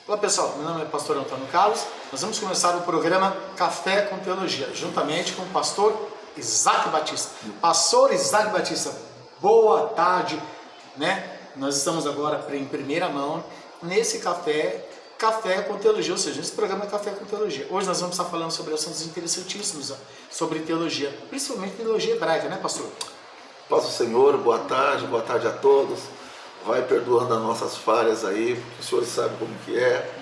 Olá pessoal, meu nome é pastor Antônio Carlos. Nós vamos começar o programa Café com Teologia, juntamente com o pastor Isaac Batista. Pastor Isaac Batista, boa tarde, né? Nós estamos agora em primeira mão nesse Café com Teologia, ou seja, nesse programa Café com Teologia. Hoje nós vamos estar falando sobre assuntos interessantíssimos sobre teologia, principalmente teologia hebraica, né pastor? Paz do Senhor, boa tarde a todos. Vai perdoando as nossas falhas aí, porque o Senhor sabe como que é.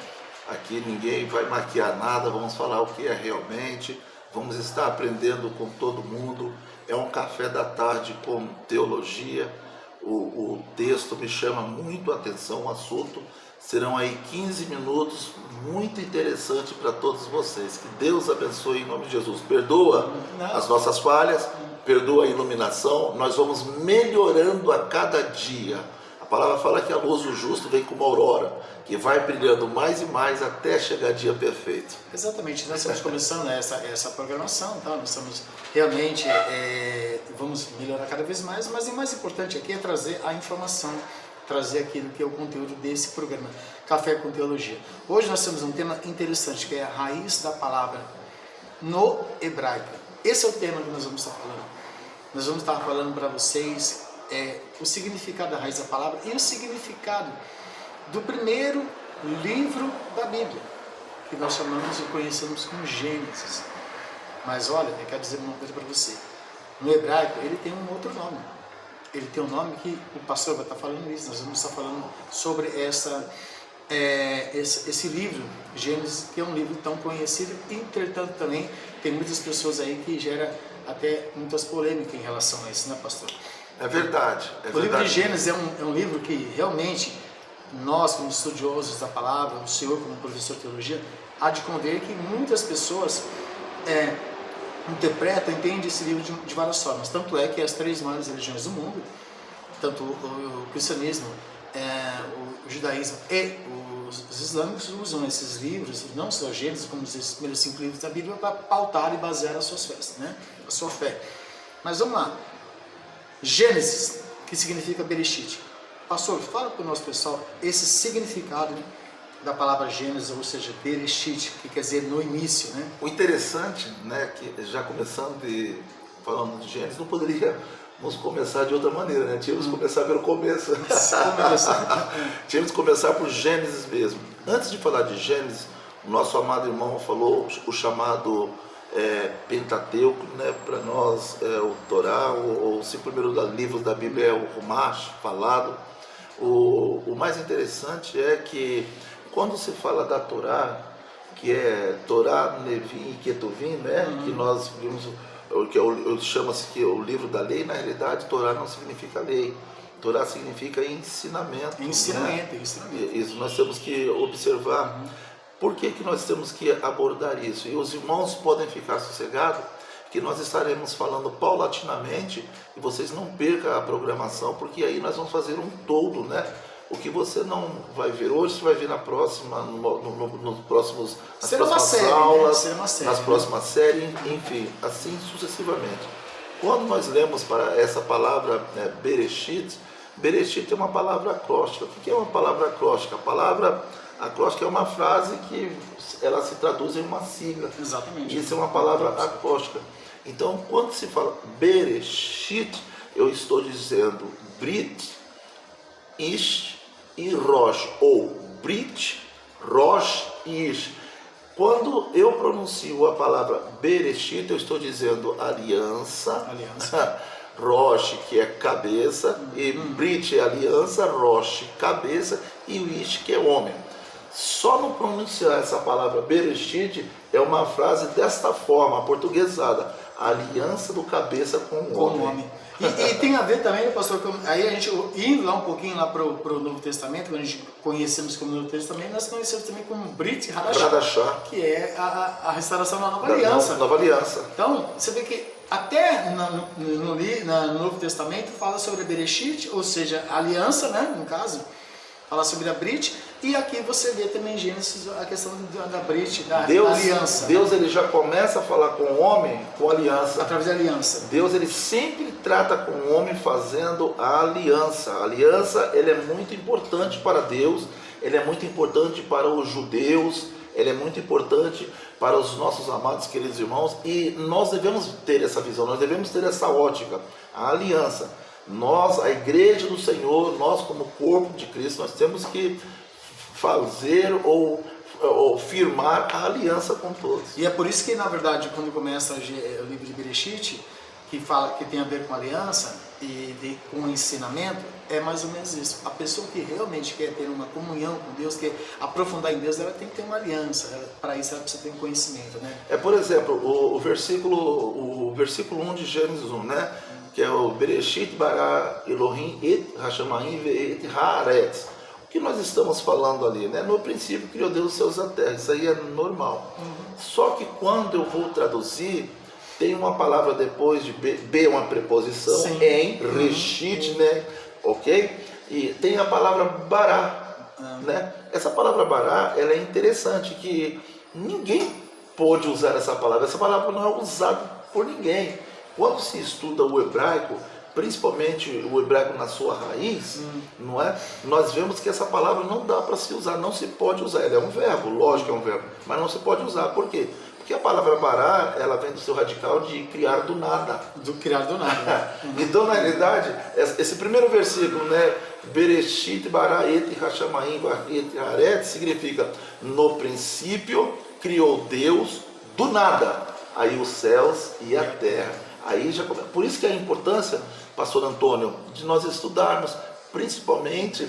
Aqui ninguém vai maquiar nada, vamos falar o que é realmente. Vamos estar aprendendo com todo mundo. É um café da tarde com teologia. O texto me chama muito a atenção, o assunto. Serão aí 15 minutos muito interessante para todos vocês. Que Deus abençoe em nome de Jesus. Perdoa as nossas falhas, perdoa a iluminação. Nós vamos melhorando a cada dia. A palavra fala que a luz do justo vem como aurora, que vai brilhando mais e mais até chegar dia perfeito. Exatamente, nós estamos começando essa programação, tá? Nós estamos realmente, vamos melhorar cada vez mais, mas o mais importante aqui é trazer a informação, trazer aquilo que é o conteúdo desse programa, Café com Teologia. Hoje nós temos um tema interessante, que é a raiz da palavra no hebraico. Esse é o tema que nós vamos estar falando. Nós vamos estar falando para vocês o significado da raiz da palavra e o significado do primeiro livro da Bíblia, que nós chamamos e conhecemos como Gênesis. Mas olha, eu quero dizer uma coisa para você. No hebraico, ele tem um outro nome. Ele tem um nome que o pastor vai estar falando isso. Nós vamos estar falando sobre esse livro, Gênesis, que é um livro tão conhecido. Entretanto, também tem muitas pessoas aí que gera até muitas polêmicas em relação a isso, né, pastor? É verdade. O livro de Gênesis é um livro que realmente nós, como estudiosos da palavra, o senhor como professor de teologia, há de convir que muitas pessoas interpretam, entendem esse livro de várias formas. Tanto é que as três maiores religiões do mundo, tanto o cristianismo, o judaísmo e os islâmicos usam esses livros, não só Gênesis, como os primeiros 5 livros da Bíblia, para pautar e basear as suas festas, né? A sua fé. Mas vamos lá. Gênesis, que significa Bereshit. Pastor, fala para o nosso pessoal esse significado da palavra Gênesis, ou seja, Bereshit, que quer dizer no início, né? O interessante, né, que já começando falando de Gênesis, não poderíamos começar de outra maneira, né? Tínhamos que começar pelo começo. Tínhamos que começar por Gênesis mesmo. Antes de falar de Gênesis, o nosso amado irmão falou o chamado Pentateuco, né? Para nós o Torá, os 5 primeiros livros da Bíblia é o Rumash, falado. O mais interessante é que quando se fala da Torá, que é Torá, Nevim e Ketuvim, né? Que nós vimos, que chama-se que o livro da lei, na realidade Torá não significa lei. Torá significa ensinamento. Ensinamento, né? ensinamento. Isso nós temos que observar. Por que nós temos que abordar isso? E os irmãos podem ficar sossegados, que nós estaremos falando paulatinamente, e vocês não percam a programação, porque aí nós vamos fazer um todo, né? O que você não vai ver hoje, você vai ver na próxima, nos próximos, nas próximas aulas, nas próximas séries, enfim, assim sucessivamente. Quando nós lemos para essa palavra Bereshit, Bereshit é uma palavra acróstica. O que é uma palavra acróstica? A palavra acróstica é uma frase que ela se traduz em uma sigla. Exatamente. Isso é uma palavra acróstica. Então, quando se fala Bereshit, eu estou dizendo Brit, Ish e Rosh, ou Brit, Rosh e Ish. Quando eu pronuncio a palavra Bereshit, eu estou dizendo aliança. Rosh, que é cabeça, e Brit é aliança, Rosh, cabeça, e o Ish, que é homem. Só não pronunciar essa palavra Bereshit é uma frase desta forma, portuguesada, aliança do cabeça com o homem. E tem a ver também, pastor, aí a gente indo lá um pouquinho lá para o Novo Testamento, quando a gente conhecemos como Novo Testamento, nós conhecemos também como Brit Hadashah, que é a restauração da Nova Aliança. Nova Aliança. Então, você vê que até no Novo Testamento fala sobre a Bereshit, ou seja, a aliança, né, no caso, fala sobre a Brit, e aqui você vê também em Gênesis a questão da Brit, da aliança. Deus ele já começa a falar com o homem com aliança. Através da aliança. Deus ele sempre trata com o homem fazendo a aliança. A aliança ele é muito importante para Deus, ele é muito importante para os judeus, ele é muito importante para os nossos amados queridos irmãos, e nós devemos ter essa visão, nós devemos ter essa ótica, a aliança. Nós, a igreja do Senhor, nós como corpo de Cristo, nós temos que fazer ou firmar a aliança com todos. E é por isso que, na verdade, quando começa o livro de Bereshit, que fala que tem a ver com aliança com o ensinamento, é mais ou menos isso. A pessoa que realmente quer ter uma comunhão com Deus, quer aprofundar em Deus, ela tem que ter uma aliança. Para isso ela precisa ter um conhecimento, né? Por exemplo, o versículo 1 de Gênesis 1, né? Que é o Bereshit bara Elohim et Hashamayim ve'et haaretz. O que nós estamos falando ali, né? No princípio criou Deus os céus e a terra, isso aí é normal. Só que quando eu vou traduzir, tem uma palavra depois de B, uma preposição, sim, em, Reshit, né? Ok? E tem a palavra bará, né? Essa palavra bará, ela é interessante, que ninguém pôde usar essa palavra não é usada por ninguém. Quando se estuda o hebraico, principalmente o hebraico na sua raiz, não é? Nós vemos que essa palavra não dá para se usar, não se pode usar. Ela é um verbo, lógico que é um verbo, mas não se pode usar. Por quê? Porque a palavra bará, ela vem do seu radical de criar do nada. Do criar do nada. Então, na realidade, esse primeiro versículo, né? Bereshit bara et Hashamayim et haaretz, significa: no princípio criou Deus do nada, aí os céus e a terra. Aí já começa. Por isso que a importância, pastor Antônio, de nós estudarmos, principalmente,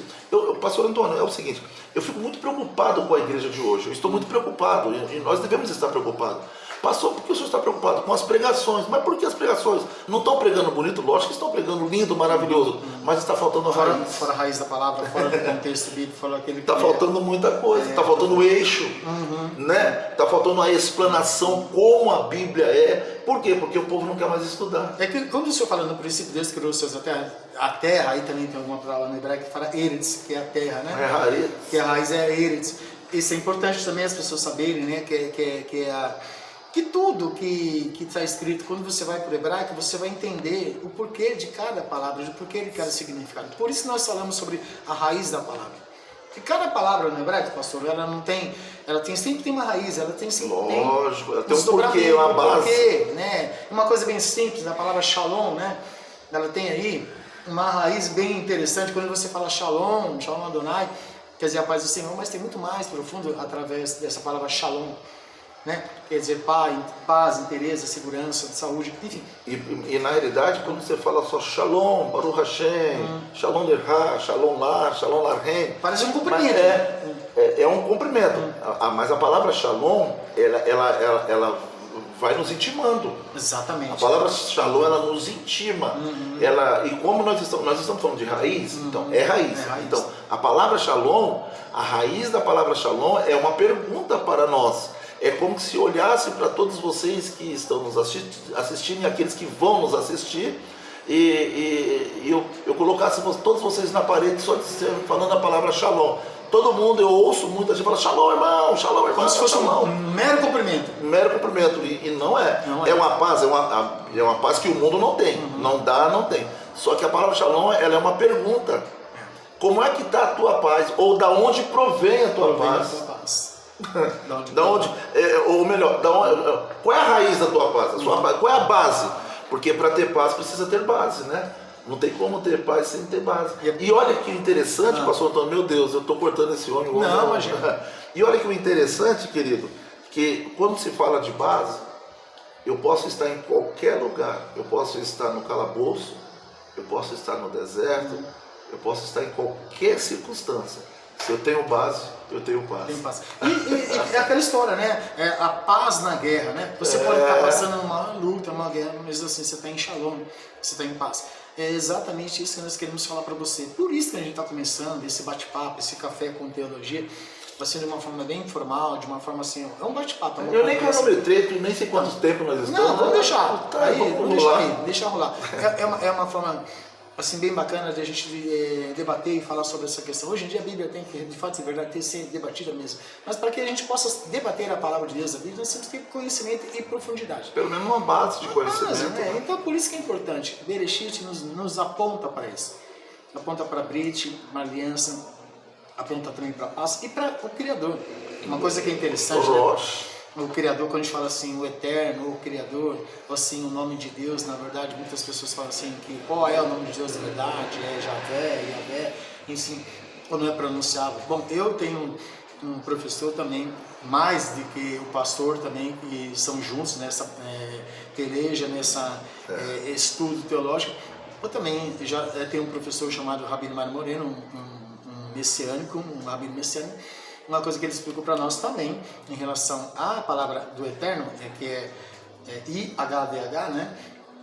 pastor Antônio, é o seguinte, eu fico muito preocupado com a igreja de hoje, eu estou muito preocupado, e nós devemos estar preocupados. Pastor, por que o senhor está preocupado com as pregações? Mas por que as pregações? Não estão pregando bonito? Lógico que estão pregando lindo, maravilhoso, mas está faltando a raiz. Fora a raiz da palavra, fora do contexto bíblico, fora aquele que... Está faltando muita coisa, está faltando o eixo, né? Está faltando a explanação como a Bíblia é. Por quê? Porque o povo não quer mais estudar. É que quando o senhor fala no princípio, Deus criou os céus e a terra, aí também tem alguma palavra no hebraico que fala Eretz, que é a terra, né? É raiz. Que a raiz é Eretz. Isso é importante também as pessoas saberem, né? Que tudo que está escrito, quando você vai para o hebraico, você vai entender o porquê de cada palavra, o porquê de cada significado. Por isso nós falamos sobre a raiz da palavra. Porque cada palavra no hebraico, pastor, sempre tem uma raiz, ela tem sempre... Lógico, ela tem um porquê, uma base. Né? Uma coisa bem simples, a palavra shalom, né? Ela tem aí uma raiz bem interessante. Quando você fala shalom, shalom Adonai, quer dizer a paz do Senhor, mas tem muito mais profundo através dessa palavra shalom. Né? Quer dizer, paz, interesse, segurança, saúde, enfim. E na realidade, quando você fala só Shalom, Baruch Hashem, Shalom Lerha, Shalom Lar, Shalom Larhem, parece um cumprimento. É um cumprimento. Mas a palavra Shalom, ela vai nos intimando. Exatamente. A palavra Shalom, ela nos intima. E como nós estamos falando de raiz, então é raiz. Então, a palavra Shalom, a raiz da palavra Shalom é uma pergunta para nós. É como se olhasse para todos vocês que estão nos assistindo e aqueles que vão nos assistir, e eu colocasse todos vocês na parede só falando a palavra Shalom. Todo mundo, eu ouço muita gente falar Shalom, irmão, Shalom, irmão. Como se fosse um mero cumprimento. Mero cumprimento, e não é. É uma paz, é uma paz que o mundo não tem. Não dá, não tem. Só que a palavra Shalom, ela é uma pergunta. Como é que está a tua paz? Ou da onde provém a tua paz? Ou melhor, qual é a raiz da tua paz? Qual é a base? Porque para ter paz precisa ter base, né? Não tem como ter paz sem ter base. E olha que interessante, pastor Antônio, meu Deus, eu estou cortando esse homem. Não, imagina. E olha que o interessante, querido, que quando se fala de base, eu posso estar em qualquer lugar. Eu posso estar no calabouço, eu posso estar no deserto, eu posso estar em qualquer circunstância. Se eu tenho base, eu tenho paz. E é aquela história, né? A paz na guerra, né? Você pode estar passando uma luta, uma guerra, mas assim, você está em shalom, você está em paz. É exatamente isso que nós queremos falar para você. Por isso que a gente está começando esse bate-papo, esse café com teologia, vai ser de uma forma bem informal, de uma forma assim, é um bate-papo. Eu nem cronometrei, nem sei quanto tempo nós estamos. Não, vamos deixar. Deixa rolar. É uma forma assim, bem bacana de a gente debater e falar sobre essa questão. Hoje em dia a Bíblia tem que, de fato, de verdade, ter que ser debatida mesmo. Mas para que a gente possa debater a palavra de Deus, a Bíblia, nós temos que ter conhecimento e profundidade. Pelo menos uma base de conhecimento. Então, por isso que é importante. Bereshit nos aponta para isso. Aponta para a Brit, uma aliança. aponta também para a paz e para o Criador. Uma coisa que é interessante, o Criador, quando a gente fala assim, o Eterno, o Criador, ou assim, o nome de Deus, na verdade, muitas pessoas falam assim, que qual é o nome de Deus de verdade, é Javé, Yahvé, enfim, ou não é pronunciável. Bom, eu tenho um professor também, mais do que o pastor também, que são juntos nessa peleja, nessa estudo teológico. Eu também já tenho um professor chamado Rabino Mário Moreno, um messiânico, um rabino messiânico. Uma coisa que ele explicou para nós também, em relação à palavra do Eterno, que é IHVH, né?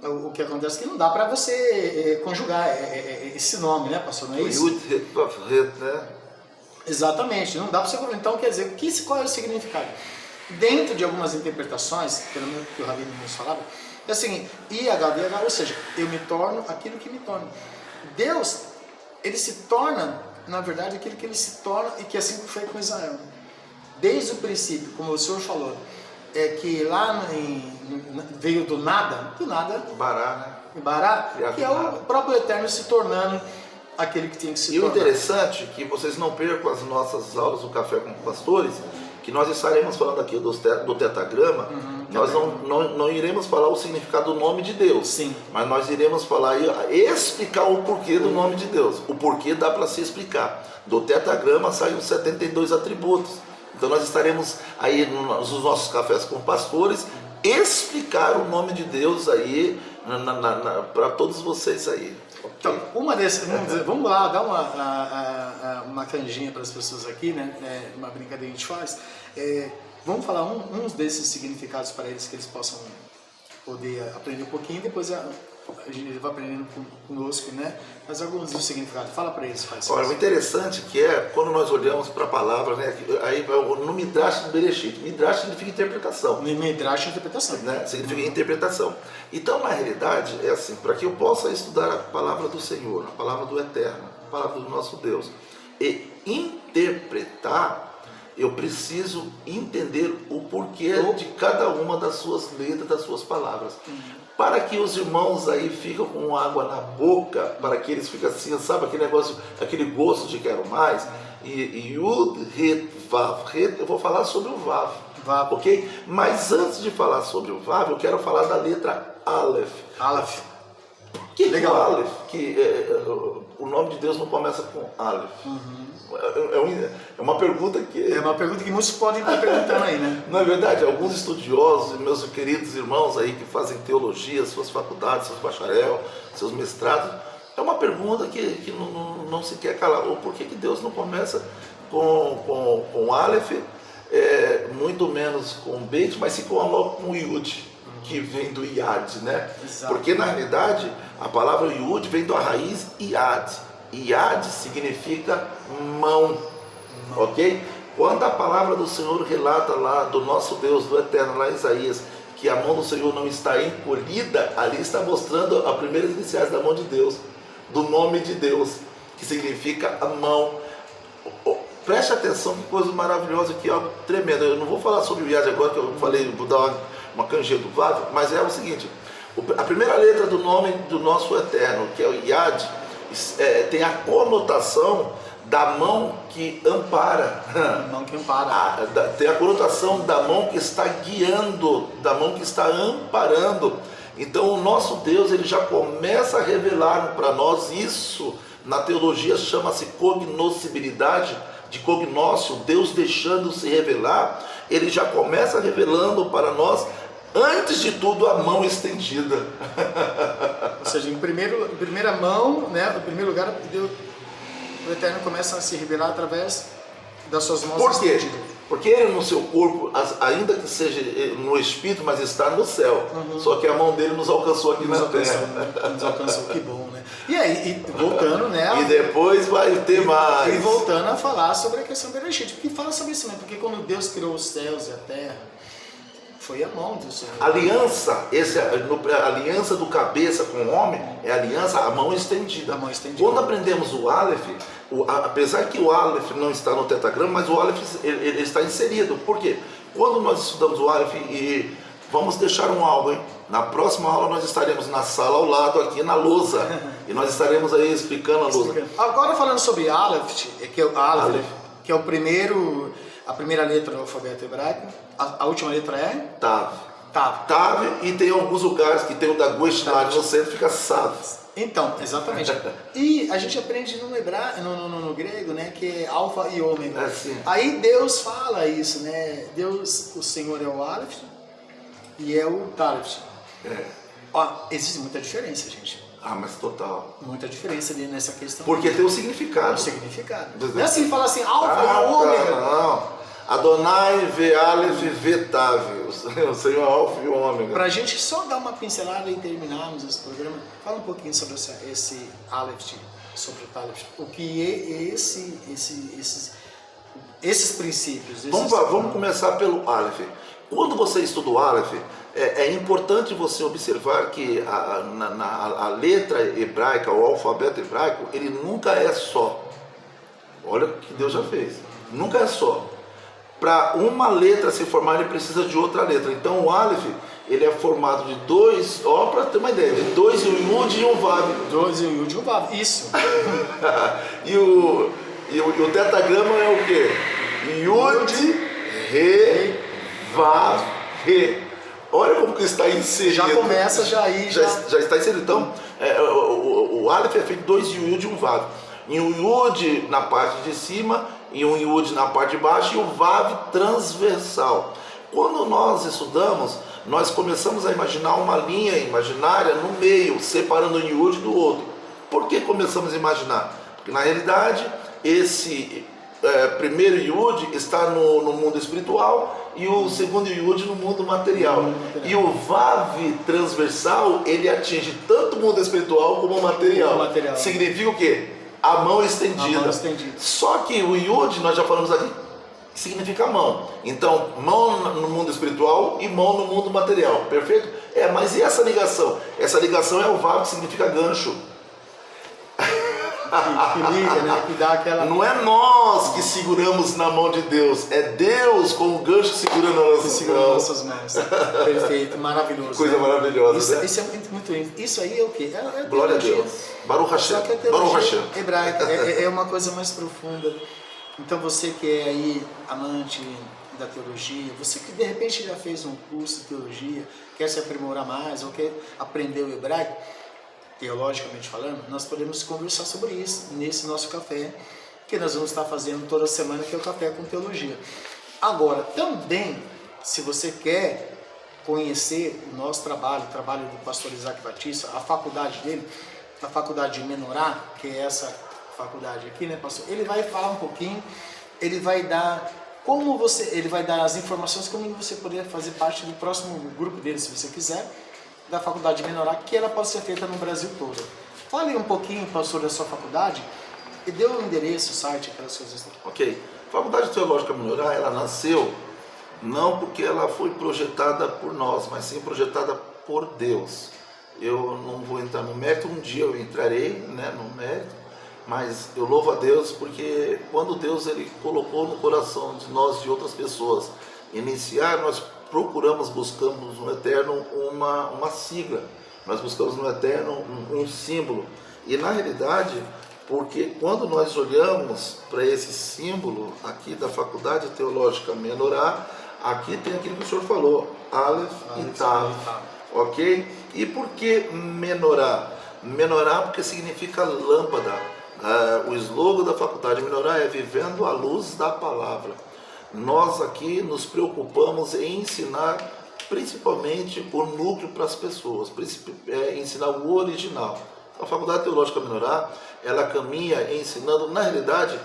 O que acontece é que não dá para você conjugar esse nome, né, pastor? Não é isso? Né? Exatamente, não dá para você conjugar. Então, quer dizer, qual é o significado? Dentro de algumas interpretações, pelo menos que o Rabino nos falava, é o seguinte, IHVH, ou seja, eu me torno aquilo que me torno. Deus, ele se torna, na verdade, aquilo que ele se torna, e que assim foi com Israel. Desde o princípio, como o senhor falou, que lá veio do nada, Bará, né? Bará, que é o próprio Eterno se tornando aquele que tinha que se tornar. E o interessante é que vocês não percam as nossas aulas do Café com Pastores, que nós estaremos falando aqui do tetagrama. Nós não iremos falar o significado do nome de Deus. Sim. Mas nós iremos falar e explicar o porquê do nome de Deus. O porquê dá para se explicar. Do tetagrama saem os 72 atributos. Então nós estaremos aí nos nossos cafés com pastores explicar o nome de Deus aí para todos vocês aí. Então, vamos lá, dar uma canjinha para as pessoas aqui, né? Uma brincadeira que a gente faz. Vamos falar uns desses significados para eles, que eles possam poder aprender um pouquinho, depois a gente vai aprendendo conosco, né? Mas alguns dos significados, fala para eles. Olha, o interessante que quando nós olhamos para a palavra, né? Aí no Midrash do Bereshit, Midrash significa interpretação. Midrash é interpretação. Né? Significa interpretação. Então, na realidade, é assim, para que eu possa estudar a palavra do Senhor, a palavra do Eterno, a palavra do nosso Deus, e interpretar, eu preciso entender o porquê de cada uma das suas letras, das suas palavras. Para que os irmãos aí ficam com água na boca, para que eles fiquem assim, sabe, aquele negócio, aquele gosto de quero mais. E Yud, Het, Vav. Eu vou falar sobre o Vav, ok? Mas antes de falar sobre o Vav, eu quero falar da letra Aleph. Aleph. Por que legal. O Aleph? O nome de Deus não começa com Aleph. É uma pergunta que... É uma pergunta que muitos podem estar perguntando aí, né? Não é verdade? Alguns estudiosos, meus queridos irmãos aí que fazem teologia, suas faculdades, seus bacharel, seus mestrados, é uma pergunta que não se quer calar. Por que Deus não começa com Aleph, muito menos com Beit, mas se coloca com Yud, que vem do Yad, né? Exato. Porque na realidade a palavra Yud vem da raiz Yad. Yad significa mão, ok? Quando a palavra do Senhor relata lá do nosso Deus, do Eterno, lá em Isaías, que a mão do Senhor não está encolhida, ali está mostrando as primeiras iniciais da mão de Deus, do nome de Deus, que significa a mão. Preste atenção, que coisa maravilhosa, que algo tremendo. Eu não vou falar sobre o Yad agora, que eu falei, vou dar uma canjinha do Vav, mas é o seguinte, a primeira letra do nome do nosso Eterno, que é o Yad, tem a conotação da mão que ampara. A mão que ampara. Tem a conotação da mão que está guiando, da mão que está amparando. Então o nosso Deus, ele já começa a revelar para nós isso. Na teologia chama-se cognoscibilidade, de cognócio, Deus deixando se revelar. Ele já começa revelando para nós, antes de tudo, a mão estendida. Ou seja, em primeira mão, né, em primeiro lugar, Deus, o Eterno começa a se revelar através das suas mãos estendidas. Por quê? Porque ele no seu corpo, ainda que seja no espírito, mas está no céu. Só que a mão dele nos alcançou aqui na terra. Nos alcançou, que bom, né? E aí, voltando, né? E depois vai ter mais. E voltando a falar sobre a questão do Bereshit. Porque fala sobre isso mesmo. Porque quando Deus criou os céus e a terra, foi a mão do Senhor. A aliança do cabeça com o homem é a mão estendida. A mão estendida. Quando aprendemos o Aleph, apesar que o Aleph não está no tetagrama, mas o Aleph ele está inserido. Por quê? Quando nós estudamos o Aleph, e vamos deixar um algo, hein? Na próxima aula nós estaremos na sala ao lado, aqui na lousa. E nós estaremos aí explicando a luz. Agora falando sobre Aleph, que é a primeira letra do alfabeto hebraico, a última letra é? Tav. Tav. Tav, e tem alguns lugares que tem o da Gueshnad no centro, fica Sav. Então, exatamente. E a gente aprende no grego, né, que é alfa e ômega. Aí Deus fala isso, né? Deus, o Senhor é o Aleph e é o Tav. Ó, existe muita diferença, gente. Mas total. Muita diferença ali nessa questão. Porque tem o significado. O significado. Não é assim, fala assim, alfa e ômega. Não. Adonai ve Aleph ve Tav. O Senhor é alfa e ômega. Pra gente só dar uma pincelada e terminarmos esse programa, fala um pouquinho sobre esse Aleph, sobre o Taleph. O que é esses princípios. Vamos começar pelo Aleph. Quando você estuda o Aleph, é importante você observar que a letra hebraica, o alfabeto hebraico, ele nunca é só. Olha o que Deus já fez. Nunca é só. Para uma letra se formar, ele precisa de outra letra. Então o Aleph, ele é formado de dois, para ter uma ideia, de dois Yud e um Vav. Dois Yud e um Vav, isso. e o tetagrama é o quê? Yud, Re, Vav, Re. Olha como que está inserido. Já começa já está inserido. Então, o Aleph é feito de dois Yud e um Vav. E um Yud na parte de cima e um Yud na parte de baixo e o Vav transversal. Quando nós estudamos, nós começamos a imaginar uma linha imaginária no meio, separando um Yud do outro. Por que começamos a imaginar? Porque na realidade, esse primeiro Yud está no mundo espiritual e o segundo Yud no mundo material. E o Vav transversal, ele atinge tanto o mundo espiritual como o material. Significa o quê? A mão estendida. Só que o Yud, nós já falamos aqui, significa mão. Então, mão no mundo espiritual e mão no mundo material. Perfeito? Mas e essa ligação? Essa ligação é o Vav, que significa gancho. Que liga, né? Que dá aquela... Não é nós que seguramos na mão de Deus, é Deus com o gancho segurando nas nossas mãos. Perfeito, maravilhoso. Coisa maravilhosa. Isso é muito lindo. Isso aí é o quê? Glória a Deus. Baruch Hashem. Baruch Hashem. Hebraica é uma coisa mais profunda. Então você que é aí amante da teologia, você que de repente já fez um curso de teologia, quer se aprimorar mais ou quer aprender o hebraico, teologicamente falando, nós podemos conversar sobre isso nesse nosso café, que nós vamos estar fazendo toda semana, que é o Café com Teologia. Agora, também, se você quer conhecer o nosso trabalho, o trabalho do pastor Isaac Batista, a faculdade dele, a faculdade de Menorá, que é essa faculdade aqui, né, pastor? Ele vai falar um pouquinho, ele vai dar as informações como você poderia fazer parte do próximo grupo dele, se você quiser, da faculdade de Menorá, que ela pode ser feita no Brasil todo. Fale um pouquinho, pastor, da sua faculdade e dê o endereço, o site, aquelas coisas. Ok. A Faculdade Teológica Menorá, ela nasceu não porque ela foi projetada por nós, mas sim projetada por Deus. Eu não vou entrar no mérito, um dia eu entrarei, né, no mérito, mas eu louvo a Deus porque quando Deus ele colocou no coração de nós, de outras pessoas, iniciar, nós buscamos no Eterno uma sigla, nós buscamos no Eterno um símbolo. E na realidade, porque quando nós olhamos para esse símbolo aqui da Faculdade Teológica Menorá, aqui tem aquilo que o senhor falou, Aleph e Tav, ok? E por que Menorá? Menorá porque significa lâmpada. O slogan da Faculdade Menorá é vivendo à luz da palavra. Nós aqui nos preocupamos em ensinar principalmente o núcleo para as pessoas, ensinar o original. A Faculdade Teológica Menorá, ela caminha ensinando, na realidade,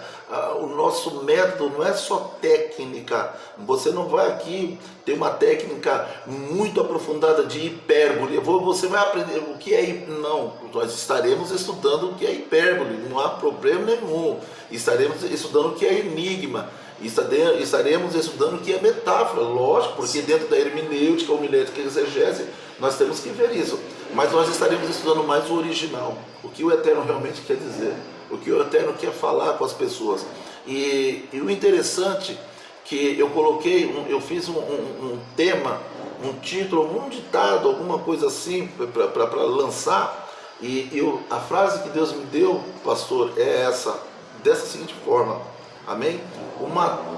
o nosso método não é só técnica. Você não vai aqui ter uma técnica muito aprofundada de hipérbole. Você vai aprender o que é não. Nós estaremos estudando o que é hipérbole, não há problema nenhum. Estaremos estudando o que é enigma. Estaremos estudando o que é metáfora, lógico, porque dentro da hermenêutica, homilética e exegese, nós temos que ver isso. Mas nós estaremos estudando mais o original, o que o Eterno realmente quer dizer, o que o Eterno quer falar com as pessoas. E o interessante que eu coloquei, eu fiz um tema, um título, um ditado, alguma coisa assim para lançar, A frase que Deus me deu, pastor, é dessa seguinte forma, amém?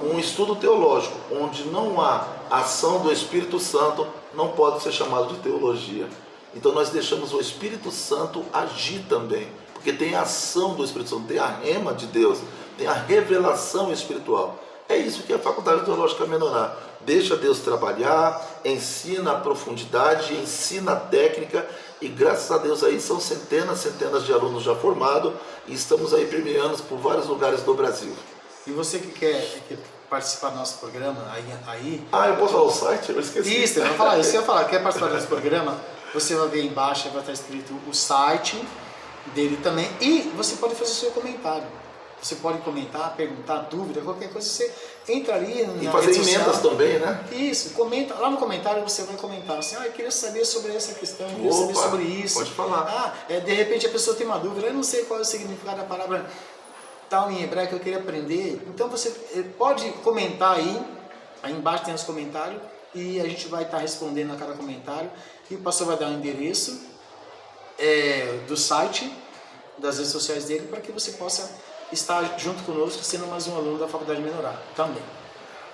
Um estudo teológico onde não há ação do Espírito Santo não pode ser chamado de teologia. Então nós deixamos o Espírito Santo agir também, porque tem a ação do Espírito Santo, tem a rema de Deus, tem a revelação espiritual. É isso que é a Faculdade Teológica Menorá. Deixa Deus trabalhar, ensina a profundidade, ensina a técnica, e graças a Deus aí são centenas de alunos já formados, e estamos aí premiando por vários lugares do Brasil. E você que quer participar do nosso programa, aí... eu posso falar o site? Eu esqueci. Isso, eu ia falar, quer participar do nosso programa? Você vai ver embaixo, vai estar escrito o site dele também, e você pode fazer seu comentário. Você pode comentar, perguntar, dúvida, qualquer coisa, você entra ali e fazer emendas também, né? Isso, comenta, lá no comentário você vai comentar assim, eu queria saber sobre essa questão, eu queria saber sobre isso. Pode falar. De repente a pessoa tem uma dúvida, eu não sei qual é o significado da palavra tal em hebraico que eu queria aprender. Então você pode comentar aí embaixo tem os comentários, e a gente vai estar respondendo a cada comentário, e o pastor vai dar o endereço do site, das redes sociais dele, para que você possa estar junto conosco, sendo mais um aluno da Faculdade Menorá também.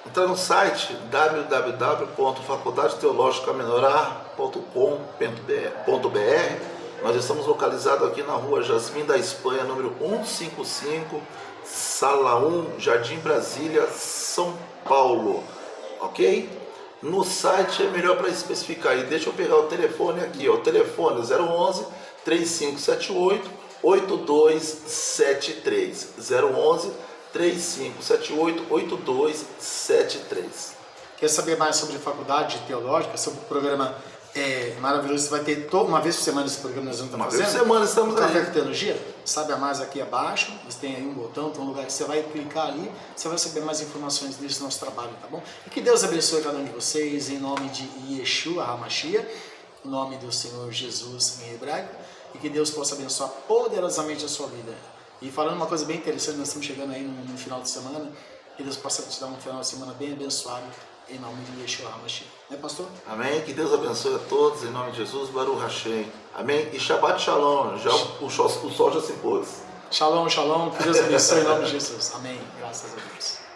Entra no site www.faculdadeteologicamenorá.com.br. Nós estamos localizados aqui na rua Jasmim da Espanha, número 155, Sala 1, Jardim Brasília, São Paulo. Ok? No site é melhor para especificar. E deixa eu pegar o telefone aqui, o telefone 011 3578 8273, 011 3578 8273. Quer saber mais sobre faculdade teológica, sobre o programa maravilhoso? Você vai ter uma vez por semana esse programa, nós vamos estar fazendo. Uma vez por semana estamos aí. Café com Teologia, sabe a mais aqui abaixo, você tem aí um botão, tem um lugar que você vai clicar ali, você vai saber mais informações desse nosso trabalho, tá bom? E que Deus abençoe cada um de vocês, em nome de Yeshua HaMashiach, em nome do Senhor Jesus em hebraico, e que Deus possa abençoar poderosamente a sua vida. E falando uma coisa bem interessante, nós estamos chegando aí no final de semana, que Deus possa te dar um final de semana bem abençoado, em nome de Yeshua HaMashiach. Né, pastor? Amém. Que Deus abençoe a todos, em nome de Jesus, Baruch Hashem. Amém. E Shabbat Shalom, o sol já se pôs. Shalom, shalom, que Deus abençoe em nome de Jesus. Amém. Graças a Deus.